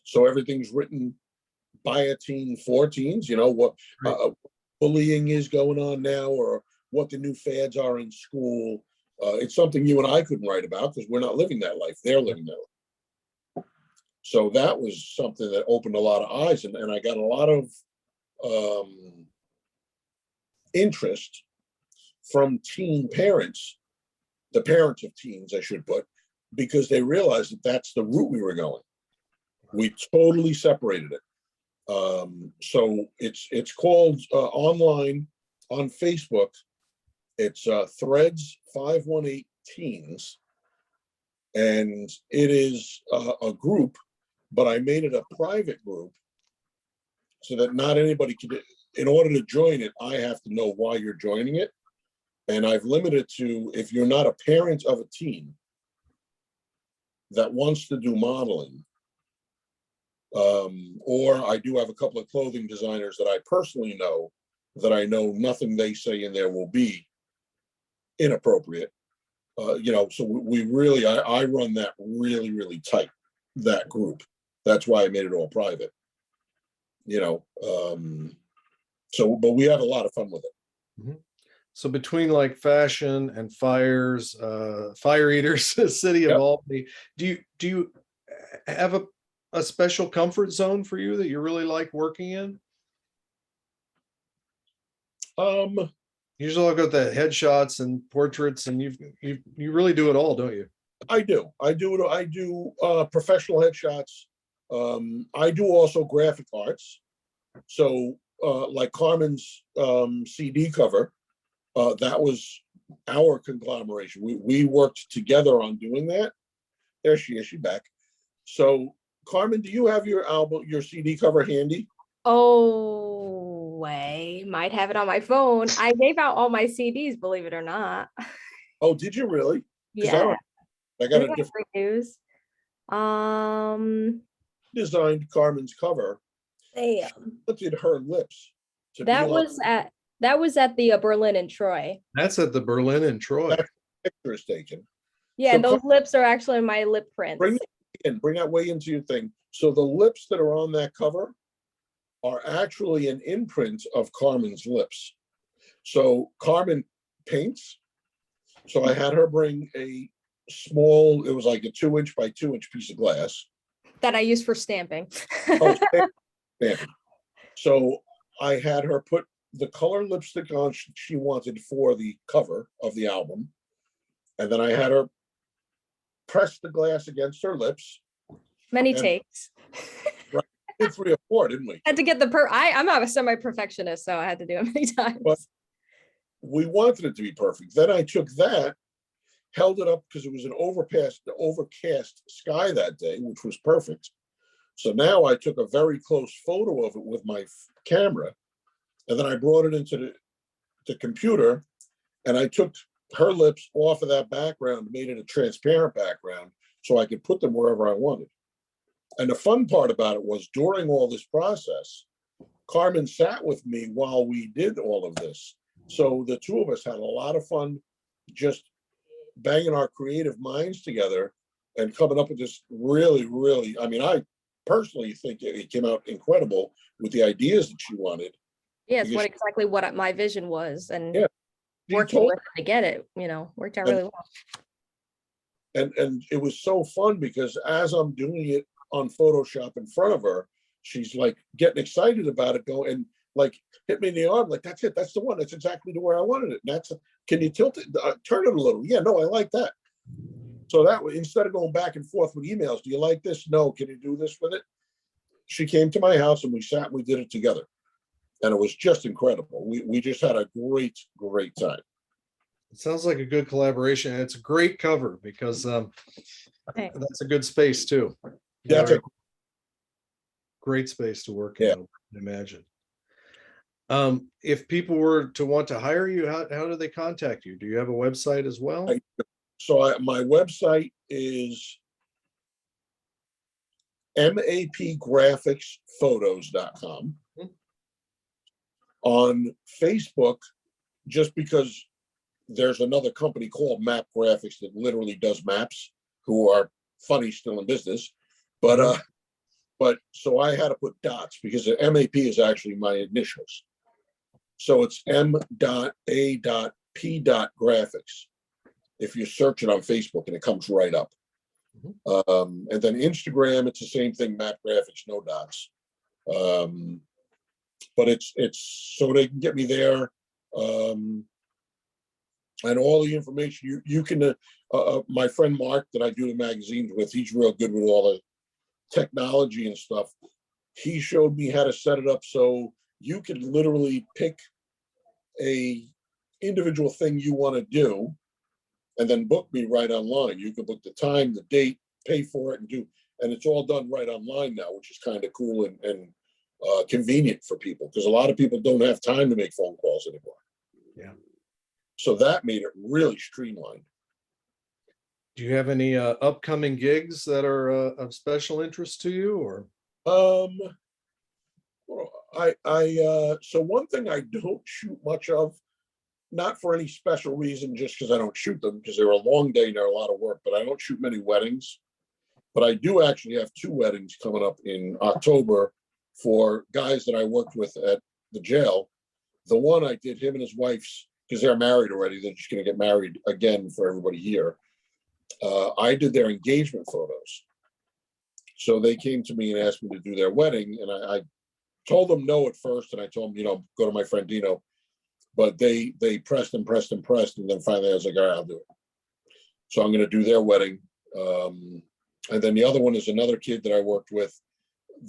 So everything's written by a teen for teens, you know, what bullying is going on now or what the new fads are in school. It's something you and I couldn't write about because we're not living that life. They're living that life. So that was something that opened a lot of eyes, and I got a lot of interest from teen parents, the parents of teens, I should put, because they realized that that's the route we were going. We totally separated it. So it's called online on Facebook. It's Threads 518 Teens, and it is a group, but I made it a private group so that not anybody could. In order to join it, I have to know why you're joining it, and I've limited to if you're not a parent of a teen that wants to do modeling. Or I do have a couple of clothing designers that I personally know that I know nothing they say in there will be inappropriate. You know, so we really, I run that really, really tight, that group. That's why I made it all private, you know. So, but we have a lot of fun with it. Mm-hmm. So between like fashion and fires, fire eaters, City of Albany, do you have a special comfort zone for you that you really like working in? Usually I'll go with the headshots and portraits, and you really do it all, don't you? I do professional headshots. I do also graphic arts. So like Carmen's CD cover, that was our conglomeration. We worked together on doing that. There she is, she's back. So Carmen, do you have your album, your CD cover handy? Oh, I might have it on my phone. I gave out all my CDs, believe it or not. Oh, did you really? Yeah. I got a different great news. designed Carmen's cover. Damn. Looked at her lips. That was at the Berlin and Troy. That's at the Berlin and Troy. That picture is taken. Yeah, So and those lips are actually my lip prints. Bring that way into your thing. So the lips that are on that cover are actually an imprint of Carmen's lips. So Carmen paints. So I had her bring a small, it was like a 2-inch by 2-inch piece of glass. That I use for stamping. Oh, stamping. So I had her put the color lipstick on she wanted for the cover of the album. And then I had her press the glass against her lips. Many takes. Right, 3 or 4, didn't we? Had to get I'm not a semi-perfectionist, so I had to do it many times. But we wanted it to be perfect. Then I took that, held it up because it was an overcast sky that day, which was perfect. So now I took a very close photo of it with my camera, and then I brought it into the computer, and I took her lips off of that background, made it a transparent background, so I could put them wherever I wanted. And the fun part about it was during all this process, Carmen sat with me while we did all of this. So the two of us had a lot of fun just banging our creative minds together and coming up with this really, really, I mean, I personally think it came out incredible with the ideas that she wanted. Yeah, it's exactly what my vision was. And working with her to get it, worked out really well. And it was so fun because as I'm doing it on Photoshop in front of her, she's like getting excited about it, and like hit me in the arm, like, that's it, that's the one, that's exactly to where I wanted it. And can you tilt it, turn it a little? Yeah, no, I like that. So that way, instead of going back and forth with emails, do you like this? No, can you do this with it? She came to my house and we sat and we did it together. And it was just incredible. We just had a great time. It sounds like a good collaboration, and it's a great cover because Thanks. that's a good space too. Yeah, it's Very great space to work in, Yeah. I would imagine. If people were to want to hire you, how do they contact you? Do you have a website as well? My website is mapgraphicsphotos.com. On Facebook, just because there's another company called M.A.P Graphics that literally does maps, who are funny, still in business. But so I had to put dots because the M.A.P is actually my initials. So it's M.A.P.graphics. If you search it on Facebook, and it comes right up. And then Instagram, it's the same thing, M.A.P Graphics, no dots. But it's so they can get me there. And all the information you can, my friend Mark that I do the magazines with, he's real good with all the technology and stuff. He showed me how to set it up so you can literally pick a individual thing you want to do and then book me right online. You can book the time, the date, pay for it, and it's all done right online now, which is kind of cool and convenient for people, because a lot of people don't have time to make phone calls anymore. Yeah. So that made it really streamlined. Do you have any upcoming gigs that are of special interest to you, or? So one thing I don't shoot much of, not for any special reason, just because I don't shoot them, because they're a long day and they're a lot of work, but I don't shoot many weddings. But I do actually have 2 weddings coming up in October for guys that I worked with at the jail. The one I did, him and his wife's, because they're married already, they're just going to get married again for everybody here. I did their engagement photos. So they came to me and asked me to do their wedding, and I told them no at first, and I told them, go to my friend Dino. But they pressed and pressed and pressed, and then finally I was like, all right, I'll do it. So I'm going to do their wedding. And then the other one is another kid that I worked with.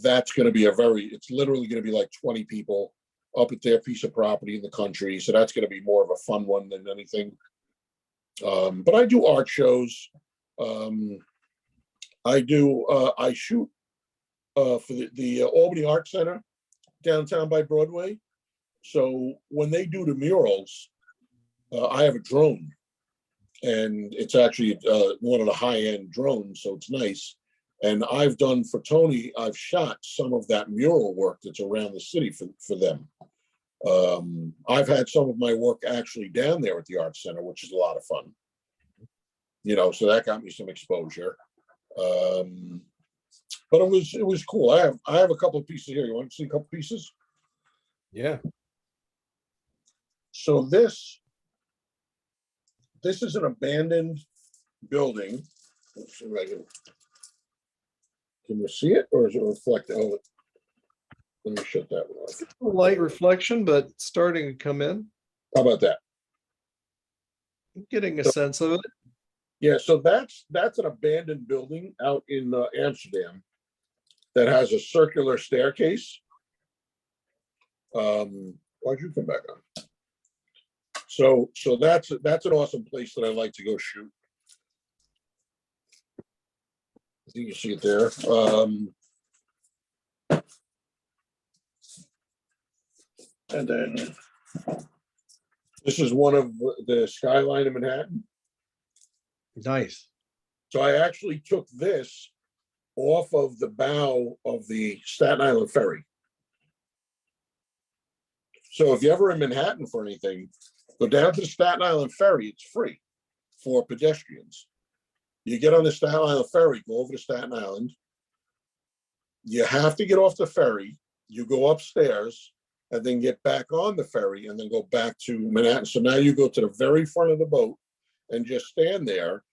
That's going to be it's literally going to be like 20 people up at their piece of property in the country. So that's going to be more of a fun one than anything. But I do art shows. I shoot for the Albany Art Center downtown by Broadway. So when they do the murals, I have a drone, and it's actually one of the high-end drones, so it's nice. And I've done for Tony, I've shot some of that mural work that's around the city for them. I've had some of my work actually down there at the Art Center, which is a lot of fun. So that got me some exposure. But it was cool. I have a couple of pieces here. You want to see a couple pieces? Yeah. So this is an abandoned building. Let's see if I can you see it, or is it reflected? Oh, let me shut that one off. A light reflection, but starting to come in. How about that? I'm getting a sense of it. Yeah, so that's an abandoned building out in Amsterdam that has a circular staircase. Why'd you come back on? So that's an awesome place that I like to go shoot. I think you see it there. And then this is one of the skyline of Manhattan. Nice. So I actually took this off of the bow of the Staten Island ferry. So if you're ever in Manhattan for anything, go down to the Staten Island ferry. It's free for pedestrians. You get on the Staten Island ferry, go over to Staten Island. You have to get off the ferry. You go upstairs and then get back on the ferry and then go back to Manhattan. So now you go to the very front of the boat and just stand there.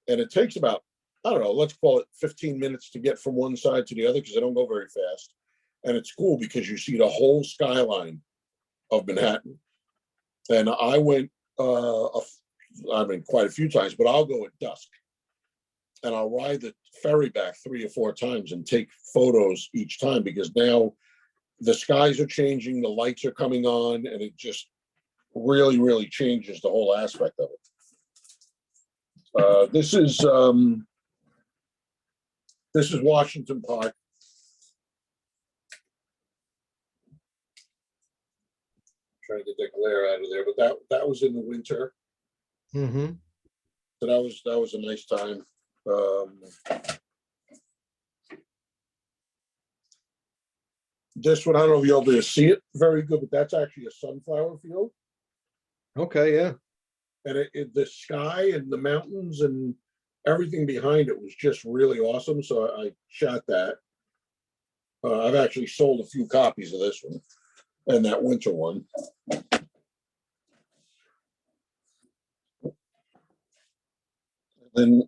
And it takes about, I don't know, let's call it 15 minutes to get from one side to the other, because I don't go very fast. And it's cool because you see the whole skyline of Manhattan. And I went, quite a few times, but I'll go at dusk. And I'll ride the ferry back 3 or 4 times and take photos each time, because now the skies are changing, the lights are coming on, and it just really, really changes the whole aspect of it. This is Washington Park. Trying to get the glare out of there, but that was in the winter. Mm-hmm. So that was a nice time. This one, I don't know if you'll be able to see it very good, but that's actually a sunflower field. Okay, yeah. And the sky and the mountains and everything behind it was just really awesome. So I shot that. I've actually sold a few copies of this one and that winter one. Then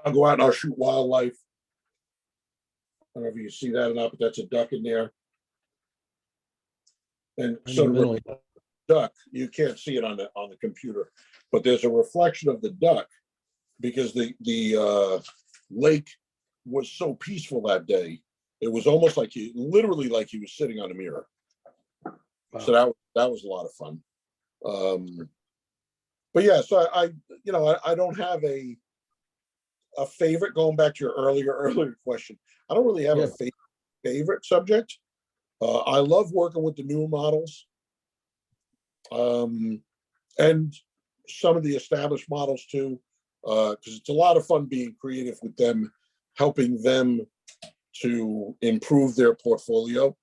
I'll go out and I'll shoot wildlife. I don't know if you see that or not, but that's a duck in there. And sort of a duck, you can't see it on the computer, but there's a reflection of the duck because the lake was so peaceful that day. It was almost like literally like he was sitting on a mirror. Wow. So that was a lot of fun. But yeah, so I don't have a favorite. Going back to your earlier question, I don't really have a favorite subject. I love working with the newer models, and some of the established models too, because it's a lot of fun being creative with them, helping them to improve their portfolio.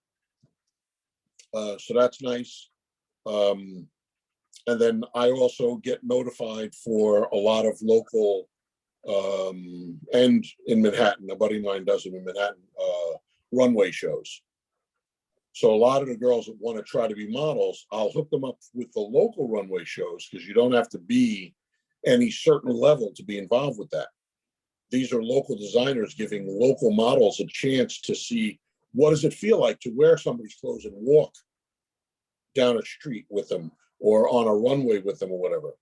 So that's nice. And then I also get notified for a lot of local, and in Manhattan, a buddy of mine does them in Manhattan, runway shows. So a lot of the girls that want to try to be models, I'll hook them up with the local runway shows because you don't have to be any certain level to be involved with that. These are local designers giving local models a chance to see what does it feel like to wear somebody's clothes and walk down a street with them or on a runway with them or whatever,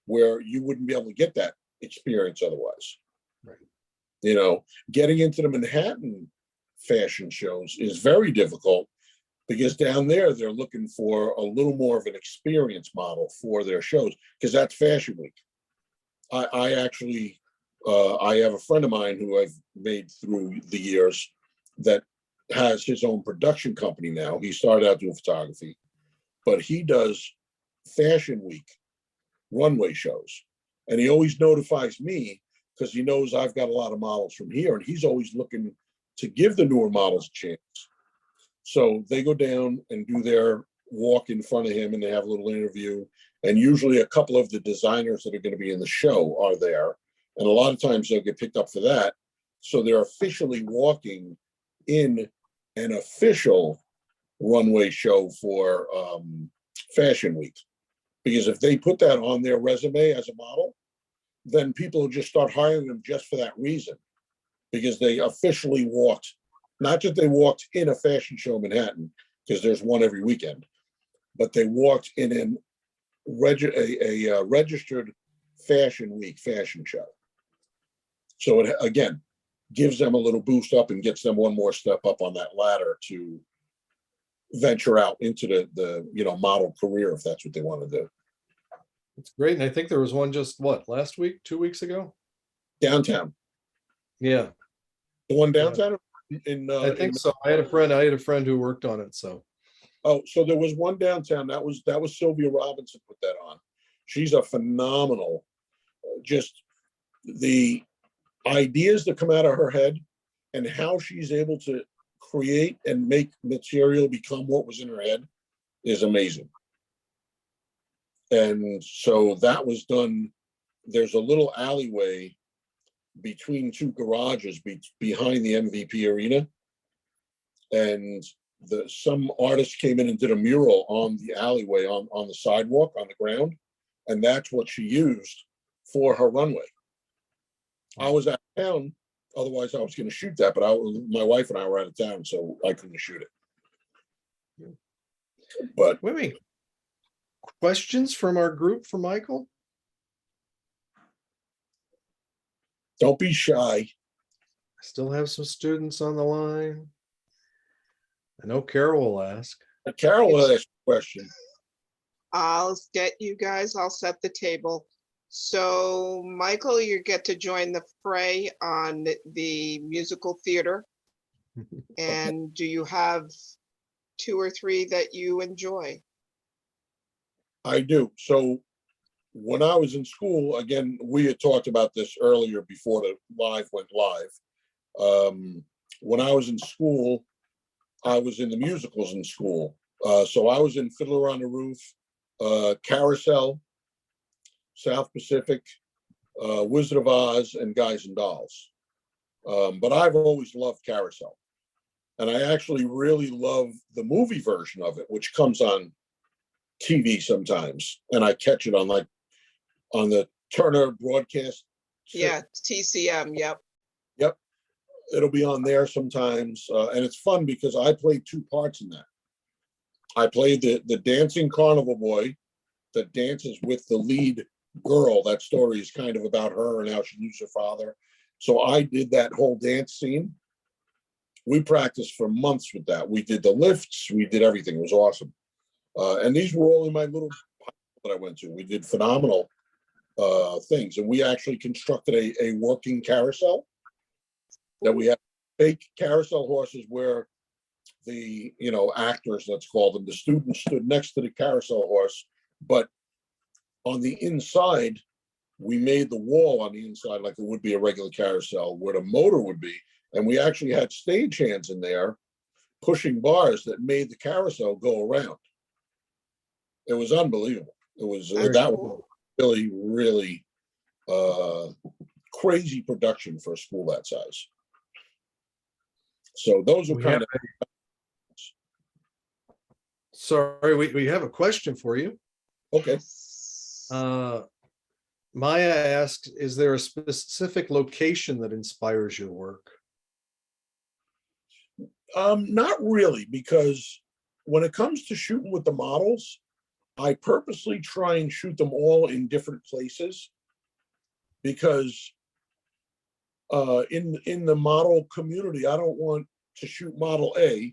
where you wouldn't be able to get that experience otherwise. Right. Getting into the Manhattan fashion shows is very difficult because down there, they're looking for a little more of an experience model for their shows because that's Fashion Week. I actually, I have a friend of mine who I've made through the years that has his own production company now. He started out doing photography, but he does Fashion Week runway shows. And he always notifies me because he knows I've got a lot of models from here and he's always looking to give the newer models a chance. So they go down and do their walk in front of him and they have a little interview. And usually a couple of the designers that are going to be in the show are there. And a lot of times they'll get picked up for that. So they're officially walking in an official runway show for Fashion Week. Because if they put that on their resume as a model, then people will just start hiring them just for that reason. Because they officially walked, not just they walked in a fashion show in Manhattan, because there's one every weekend, but they walked in a registered Fashion Week fashion show. So it, again, gives them a little boost up and gets them one more step up on that ladder to venture out into the model career if that's what they want to do. It's great. And I think there was one just last week, 2 weeks ago? Downtown. Yeah. The one downtown? I think so. I had a friend who worked on it. So so there was one downtown. That was Sylvia Robinson put that on. She's a phenomenal, just the ideas that come out of her head and how she's able to create and make material become what was in her head is amazing. And so that was done. There's a little alleyway between two garages behind the MVP arena. And some artists came in and did a mural on the alleyway on the sidewalk, on the ground. And that's what she used for her runway. I was out of town. Otherwise, I was going to shoot that, but my wife and I were out of town, so I couldn't shoot it. But wait. Questions from our group for Michael? Don't be shy. I still have some students on the line. I know Carol will ask. Carol will ask a question. I'll get you guys, I'll set the table. So Michael, you get to join the fray on the musical theater. And do you have 2 or 3 that you enjoy? I do. So when I was in school, again, we had talked about this earlier before the live went live. When I was in school, I was in the musicals in school. So I was in Fiddler on the Roof, Carousel, South Pacific, Wizard of Oz, and Guys and Dolls. But I've always loved Carousel. And I actually really love the movie version of it, which comes on TV sometimes. And I catch it on the Turner broadcast. Yeah, TCM, yep. Yep. It'll be on there sometimes. And it's fun because I played 2 parts in that. I played the dancing carnival boy that dances with the lead girl. That story is kind of about her and how she loses her father. So I did that whole dance scene. We practiced for months with that. We did the lifts. We did everything. It was awesome. And these were all in my little that I went to. We did phenomenal things. And we actually constructed a working carousel that we had fake carousel horses where the, actors, let's call them, the students stood next to the carousel horse. But on the inside, we made the wall on the inside like it would be a regular carousel where the motor would be. And we actually had stagehands in there pushing bars that made the carousel go around. It was unbelievable. It was that was really, really crazy production for a school that size. So those are kind of. Sorry, we have a question for you. Okay. Maya asked, is there a specific location that inspires your work? Not really, because when it comes to shooting with the models, I purposely try and shoot them all in different places because in the model community, I don't want to shoot model A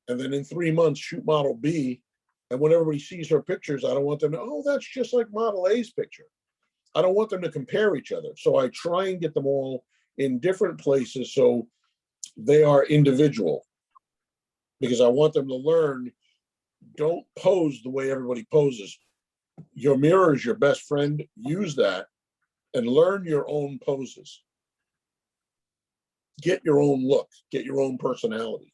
and then in 3 months shoot model B. And when everybody sees her pictures, I don't want them to, oh, that's just like model A's picture. I don't want them to compare each other. So I try and get them all in different places so they are individual, because I want them to learn, don't pose the way everybody poses. Your mirror is your best friend. Use that and learn your own poses. Get your own look, get your own personality,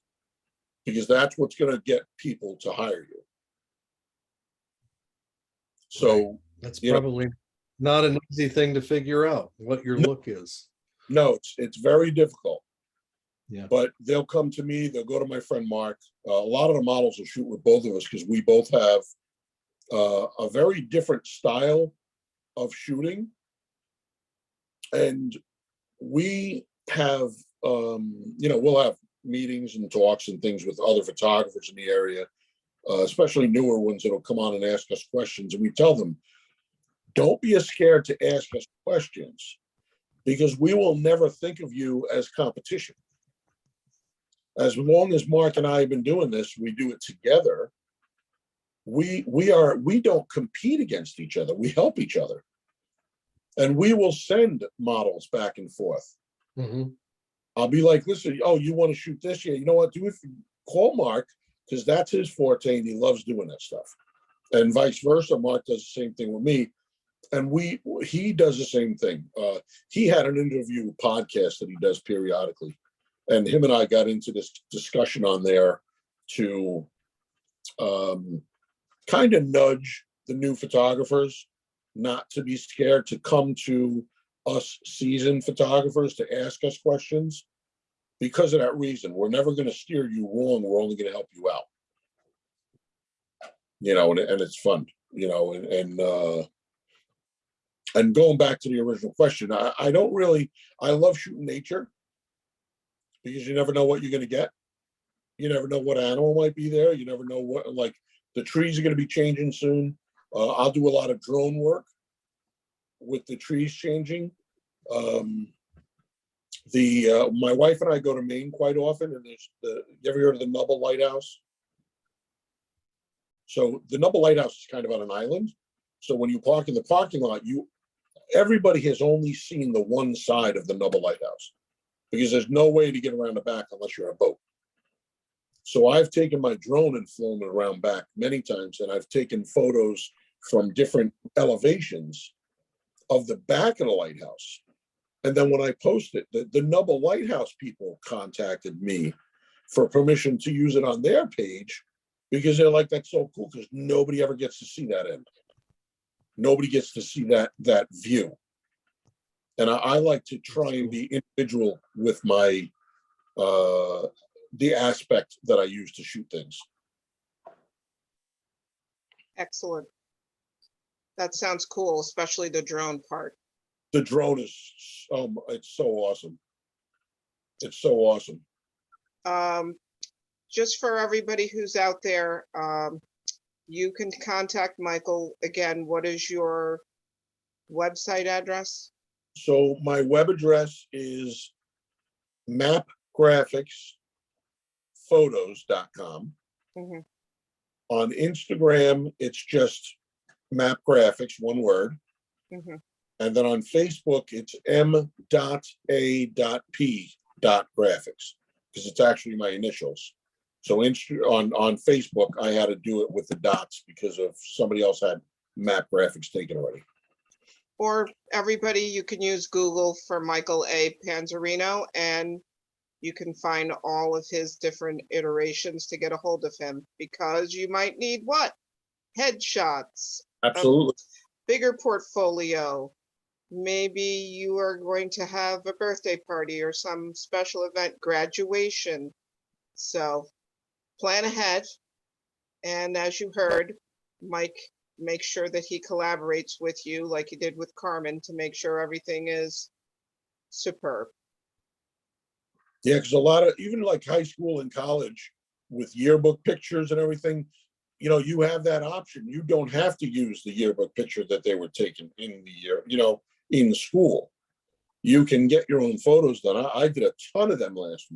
because that's what's going to get people to hire you. So that's probably not an easy thing to figure out what your look is. No, it's very difficult. Yeah. But they'll come to me, they'll go to my friend Mark. A lot of the models will shoot with both of us because we both have a very different style of shooting. And we have, we'll have meetings and talks and things with other photographers in the area, especially newer ones that'll come on and ask us questions. And we tell them, don't be scared to ask us questions because we will never think of you as competition. As long as Mark and I have been doing this, we do it together. We don't compete against each other. We help each other. And we will send models back and forth. Mm-hmm. I'll be like, listen, oh, you want to shoot this? Yeah, you know what? Call Mark, because that's his forte and he loves doing that stuff. And vice versa, Mark does the same thing with me. And he does the same thing. He had an interview podcast that he does periodically. And him and I got into this discussion on there to kind of nudge the new photographers not to be scared to come to us seasoned photographers to ask us questions because of that reason. We're never going to steer you wrong. We're only going to help you out. And it's fun, and going back to the original question, I love shooting nature. Because you never know what you're going to get. You never know what animal might be there. You never know what, like the trees are going to be changing soon. I'll do a lot of drone work with the trees changing. My wife and I go to Maine quite often, and you ever heard of the Nubble Lighthouse? So the Nubble Lighthouse is kind of on an island. So when you park in the parking lot, everybody has only seen the one side of the Nubble Lighthouse because there's no way to get around the back unless you're a boat. So I've taken my drone and flown it around back many times, and I've taken photos from different elevations of the back of the lighthouse. And then when I posted, the Nubble Lighthouse people contacted me for permission to use it on their page because they're like, that's so cool because nobody ever gets to see that end. Nobody gets to see that view. And I like to try and be individual with my the aspect that I use to shoot things. Excellent. That sounds cool, especially the drone part. The drone is it's so awesome. It's so awesome. Just for everybody who's out there, you can contact Michael. Again, what is your website address? So my web address is mapgraphicsphotos.com. Mhm. On Instagram, it's just M.A.P Graphics, one word. Mhm. And then on Facebook, it's m.a.p.graphics because it's actually my initials. So on Facebook, I had to do it with the dots because of somebody else had M.A.P Graphics taken already. Or everybody, you can use Google for Michael A. Panzarino, and you can find all of his different iterations to get a hold of him, because you might need what? Headshots, Absolutely. bigger portfolio. Maybe you are going to have a birthday party or some special event, graduation. So plan ahead. And as you heard, Mike, make sure that he collaborates with you like he did with Carmen to make sure everything is superb. Yeah, because a lot of, even like high school and college with yearbook pictures and everything, you have that option. You don't have to use the yearbook picture that they were taken in the year, in school. You can get your own photos done. I did a ton of them last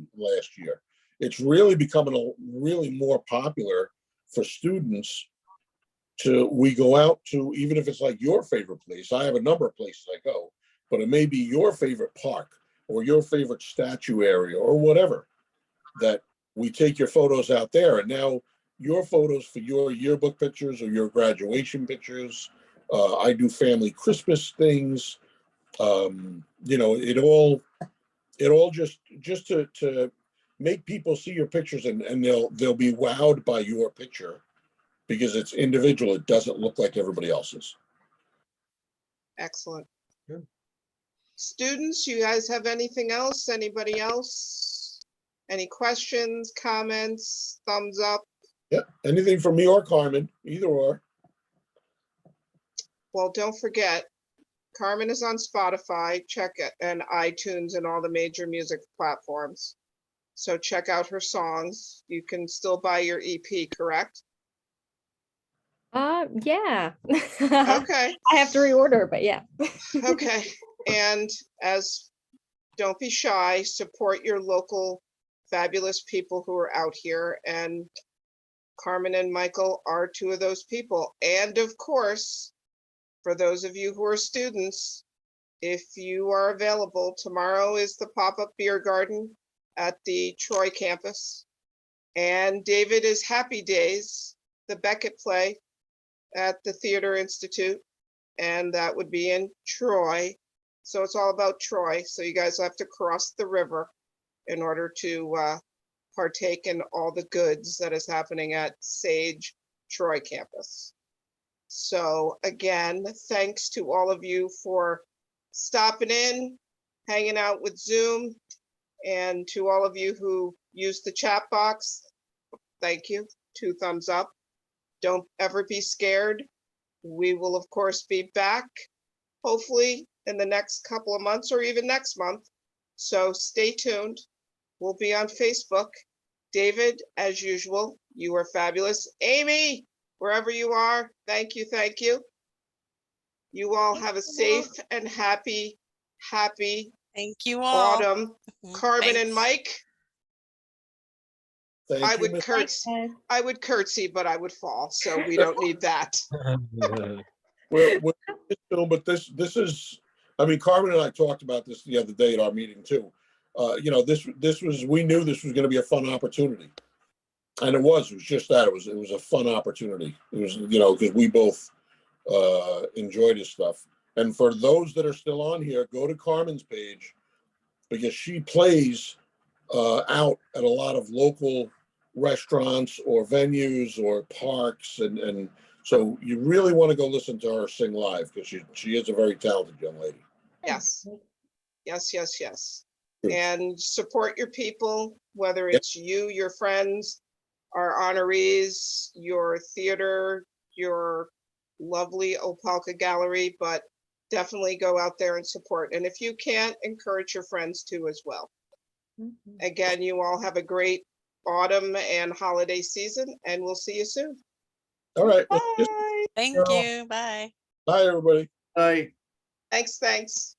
year. It's really becoming really more popular for students we go out to, even if it's like your favorite place. I have a number of places I go, but it may be your favorite park or your favorite statue area or whatever, that we take your photos out there. And now your photos for your yearbook pictures or your graduation pictures. I do family Christmas things. It all just to make people see your pictures and they'll be wowed by your picture because it's individual. It doesn't look like everybody else's. Excellent. Good. Students, you guys have anything else? Anybody else? Any questions, comments, thumbs up? Yeah, anything from me or Carmen, either or. Well, don't forget, Carmen is on Spotify, check it, and iTunes and all the major music platforms. So check out her songs. You can still buy your EP, correct? Yeah. Okay. I have to reorder, but yeah. Okay. And don't be shy, support your local fabulous people who are out here. And Carmen and Michael are two of those people. And of course, for those of you who are students, if you are available, tomorrow is the pop-up beer garden at the Troy campus. And David is Happy Days, the Beckett play at the Theater Institute. And that would be in Troy. So it's all about Troy. So you guys have to cross the river in order to partake in all the goods that is happening at Sage Troy campus. So again, thanks to all of you for stopping in, hanging out with Zoom, and to all of you who used the chat box, thank you. 2 thumbs up. Don't ever be scared. We will, of course, be back, hopefully in the next couple of months or even next month. So stay tuned. We'll be on Facebook. David, as usual, you are fabulous. Amy, wherever you are, thank you, thank you. You all have a safe and happy Thank you all. Autumn, Carmen and Thanks. Mike. Thank I you, would Ms. curtsy. I would curtsy, but I would fall, so we don't need that. We're but this is, I mean, Carmen and I talked about this the other day at our meeting too. You know, this was, we knew this was going to be a fun opportunity. And it was just that, it was a fun opportunity. It was, you know, because we both enjoyed his stuff. And for those that are still on here, go to Carmen's page, because she plays out at a lot of local restaurants or venues or parks, and so you really want to go listen to her sing live, because she is a very talented young lady. Yes, yes, yes, yes. Good. And support your people, whether it's you, your friends, our honorees, your theater, your lovely Opalka Gallery, but definitely go out there and support. And if you can't, encourage your friends too as well. Again, you all have a great autumn and holiday season, and we'll see you soon. All right. Bye. Thank you. Bye. Bye, everybody. Bye. Thanks.